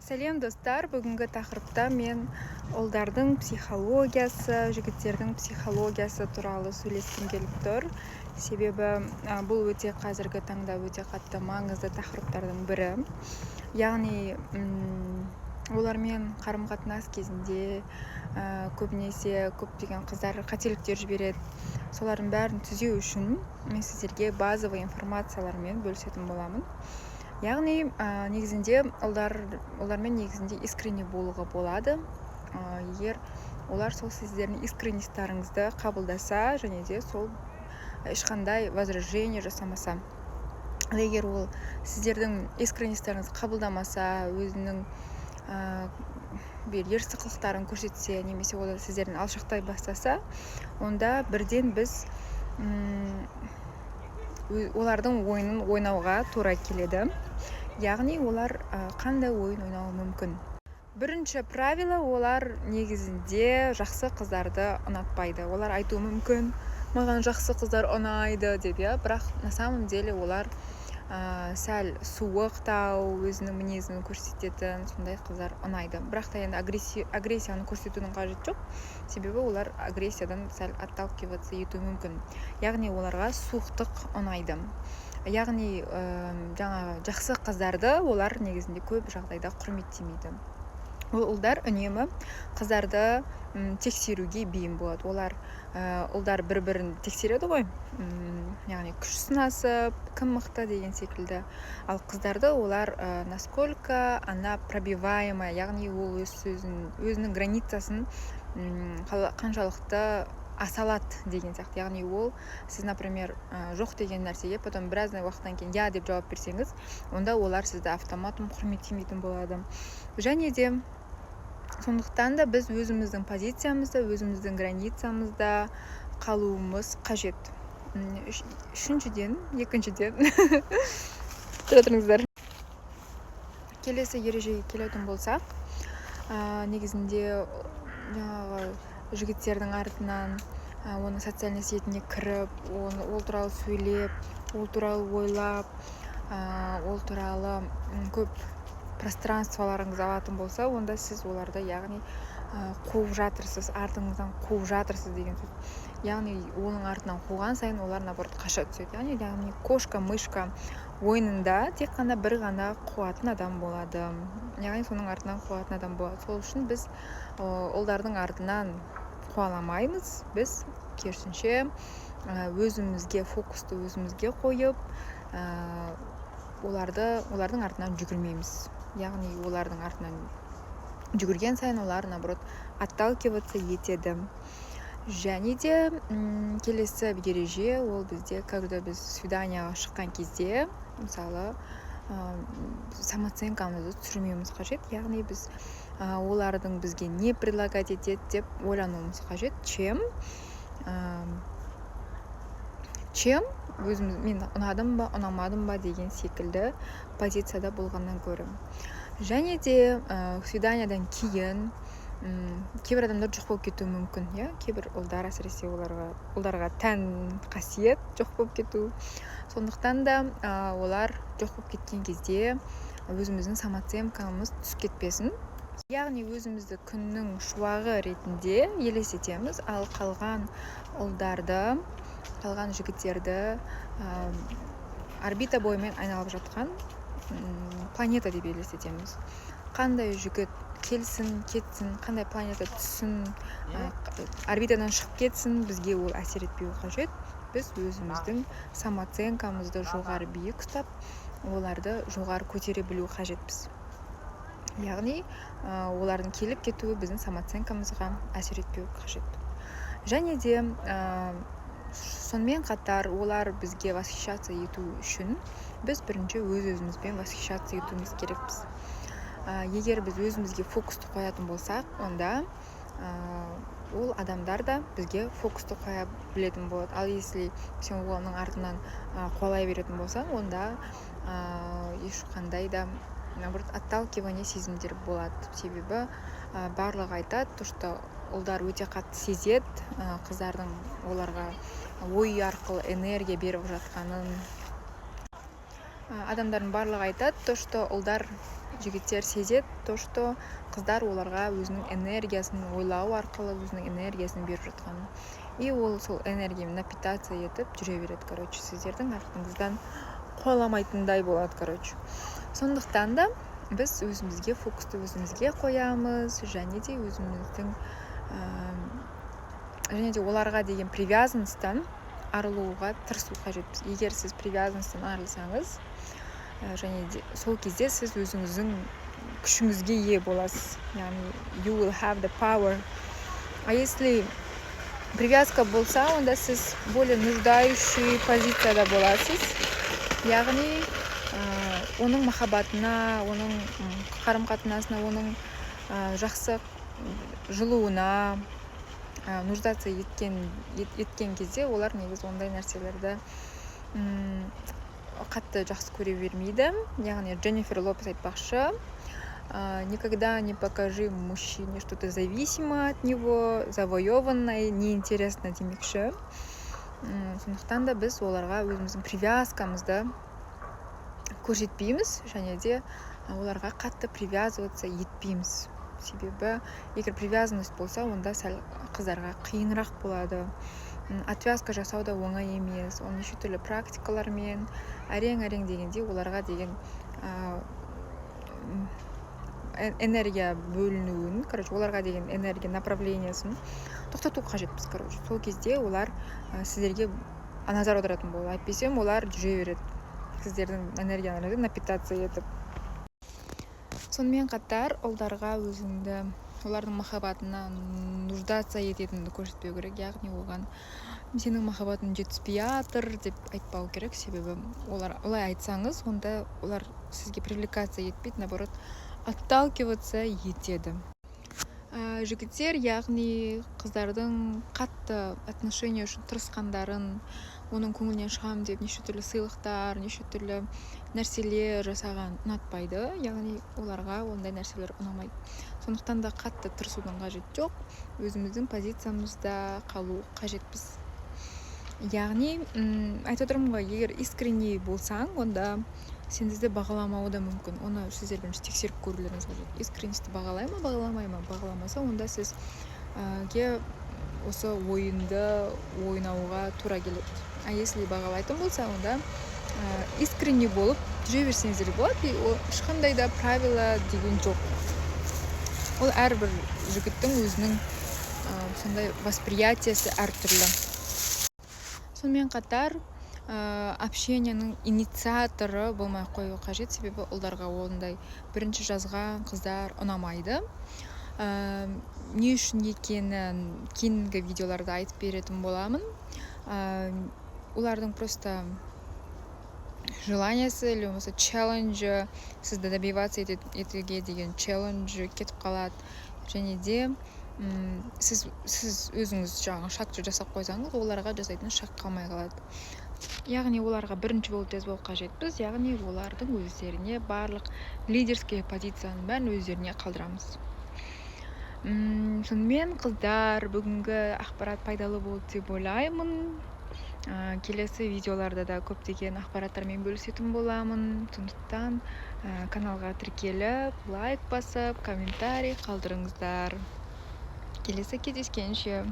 Сәлем достар, бүгінгі тақырыпта мен ұлдардың психологиясы, жігіттердің психологиясы туралы сөйлескім келіп тұр. Себебі бұл өте қазіргі таңда өте қатты маңызды тақырыптардың бірі. Яғни олармен қарым-қатынас кезінде көбінесе көптеген қыздар қателіктер жібереді. Солардың бәрін түзеу үшін мен сіздерге базовый информациялармен бөлісетін боламын. Яғни негізінде олармен негізінде искренне болуға болады. Егер олар сол сіздердің искренностарыңызды қабылдаса және де сол ешқандай возражение жасамаса. Егер ол сіздердің искренностарыңызды қабылдамаса, өзінің бір ерсі қылықтарын көрсетсе, немесе ол сіздердің алшақтай бастаса, онда бірден біз олардың ойынын ойнауға тура келеді. Яғни олар қандай ойын ойнауы мүмкін. Бірінші правило, олар негізінде жақсы қыздарды ұнатпайды. Олар айтуы мүмкін, маған жақсы қыздар ұнайды деп, бірақ на самом деле олар сәл суықтау, өзінің мінезін көрсететін сондай қыздар ұнайды. Бірақ та енді агрессияны көрсетудің қажеті жоқ. Себебі олар агрессиядан сәл отталкиваться етуі мүмкін. Яғни оларға суықтық ұнайды. Яғни жаңағы жақсы қыздарды олар негізінде көп жағдайда құрметтемейді. Ұлдар үнемі қыздарды тексеруге бейім болады. Ұлдар бір-бірін тексереді ғой. Яғни күш сынасып, кім мықты деген секілді. Ал қыздарды олар насколько она пробиваемая, яғни ол өзінің границасын қаншалықты асалады деген сияқты. Яғни ол сіз, например, жоқ деген нәрсеге потом біраз уақыттан кейін я деп жауап берсеңіз, онда олар сізді автоматом құрметтемейтін болады. Және де сондықтан да біз өзіміздің позициямызда, өзіміздің границамызда қалуымыз қажет. Екіншіден тұра тұрыңыздар. Келесі ережеге келетін болсақ, негізінде жігіттердің артынан оның социальный сетіне кіріп, ол туралы сөйлеп, ол туралы ойлап, ол туралы көп пространстволарыңыз алатын болса, онда сіз оларды яғни қуып жатырсыз, артыңыздан қуып жатырсыз деген сөз. Яғни оның артынан қуған сайын олар наоборот қаша түседі. Яғни кошка-мышка ойынында тек қана бір ғана қуатын адам болады. Яғни соның артынан қуатын адам болады. Сол үшін біз олардың артынан қуаламаймыз. Біз керісінше өзімізге фокусты өзімізге қойып, олардың артынан жүгірмейміз. Яғни олардың артынан жүгірген сайын олар наоборот отталкиваться етеді. Және де келесі ереже, ол бізде, когда біз свиданияға шыққан кезде, мысалы, самооценкамызды түсірмеуіміз қажет. Яғни біз олардың бізге не предлагать етеді деп ойлануымыз қажет. Чем мен ұнадым ба, ұнамадым ба деген секілді позицияда болғаннан гөрі. Және де свиданиядан кейін кейбір адамдар жоқ болып кетуі мүмкін. Кейбір ұлдар, әсіресе ұлдарға тән қасиет жоқ болып кету. Сондықтан да олар жоқ болып кеткен кезде өзіміздің самооценкамыз түсіп кетпесін. Яғни өзімізді күннің шуағы ретінде елестетеміз, ал қалған ұлдарды, қалған жігіттерді орбита бойымен айналып жатқан планета деп елестетеміз. Қандай жігіт келсін, кетсін, қандай планета түссін, орбитадан шығып кетсін, бізге ол әсер етпеуі қажет. Біз өзіміздің самооценкамызды жоғары биік ұстап, оларды жоғары көтере білу қажетпіз. Яғни олардың келіп кетуі біздің самооценкамызға әсер етпеуі қажет. Және де сонымен қатар олар бізге восхищаться ету үшін біз бірінші өзімізбен восхищаться етуіміз керекпіз. Егер біз өзімізге фокусты қоятын болсақ, онда ол адамдар да бізге фокусты қоя білетін болады. Ал если сен оның артынан қуалай беретін болсаң, онда ешқандай да наоборот отталкивание сезімдер болады. Себебі барлығы айтады, что ұлдар өте қатты сезеді қыздардың оларға ой арқылы энергия беріп жатқанын. Адамдардың барлығы айтады, что ұлдар жігіттер сезеді то что қыздар оларға өзінің энергиясын ойлау арқылы өзінің энергиясын беріп жатқанын, и ол сол энергиямен напитаться етіп жүре береді. Короче, сіздердің артыңыздан қуаламайтындай болады. Короче, сондықтан да біз өзімізге фокусты өзімізге қоямыз, және де өзіміздің және де оларға деген привязанностьтан арылуға тырысу қажетпіз. Егер сіз привязанностьтан арылсаңыз, және де сол кезде сіз өзіңіздің күшіңізге ие боласыз. Яғни you will have the power. А если привязка болса, онда сіз более нуждающий позицияда боласыз. Яғни оның махаббатына, оның қарым-қатынасына, оның жақсы жылуына нуждаться еткен кезде олар негізі ондай нәрселерді қатты жақсы көре бермейді. Яғни Дженнифер Лопес айтпақшы, никогда не покажи мужчине что-то зависимое от него, завоеванное, неинтересно демекші. Сондықтан да біз оларға өзіміздің привязкамызды көрсетпейміз, және де оларға қатты привязываться етпейміз. Себебі егер привязанность болса, онда сәл қыздарға қиынырақ болады. Отвязка жасау да оңай емес. Оны неше түрлі практикалармен әрең дегенде оларға деген энергия бөлінуін, оларға деген энергия направлениясын тоқтату қажетпіз. Сол кезде олар сіздерге назар аударатын болады. Айтпесем олар жүре береді, сіздердің энергияларыңызды напитация етіп. Сонымен қатар ұлдарға өзіңді олардың махаббатына нуждаться ететінді көрсетпеу керек. Яғни оған сенің махаббатың жетіспей жатыр деп айтпау керек. Себебі олай айтсаңыз, онда олар сізге привлекация етпейді, наоборот, отталкиваться етеді. Жігіттер, яғни қыздардың қатты отношения үшін тырысқандарын, оның көңілінен шығам деп неше түрлі сыйлықтар, неше түрлі нәрселер жасаған ұнатпайды. Яғни оларға ондай нәрселер ұнамайды. Сондықтан да қатты тырысудың қажет жоқ. Өзіміздің позициямызда қалу қажетпіз. Яғни айтып отырмын ғой, егер искренне болсаң, онда сендізді бағаламауы да мүмкін. Оны сіздер бірінші тексеріп көрулеріңіз қажет. Искренностьті бағалай ма, бағаламай ма? Бағаламаса, онда сізге осы ойынды ойнауға тура келеді. А если бағалайтын болса, онда искренне болып жүре берсеңіздер болады. Ешқандай да правила деген жоқ. Ол әрбір жігіттің өзінің сондай восприятиясы әртүрлі. Сонымен қатар общенияның инициаторы болмай қою қажет, себебі ұлдарға ондай бірінші жазған қыздар ұнамайды. Не үшін екенін кейінгі видеоларда айтып беретін боламын. Олардың просто желаниясы или болмаса челленджі, сізді добиваться етуге деген челленджі кетіп қалады. Және де сіз өзіңіз жаңағы шакты жасап қойсаңыз, оларға жасайтын шақ қалмай қалады. Яғни оларға бірінші болып жазбау қажетпіз. Яғни олардың өздеріне барлық лидерский позицияның бәрін өздеріне қалдырамыз. Сонымен қыздар, бүгінгі ақпарат пайдалы болды деп ойлаймын. Келесі видеоларда да көптеген ақпараттармен бөлісетін боламын. Сондықтан каналға тіркеліп, лайк басып, комментарий қалдырыңыздар. Келесі кездескенше.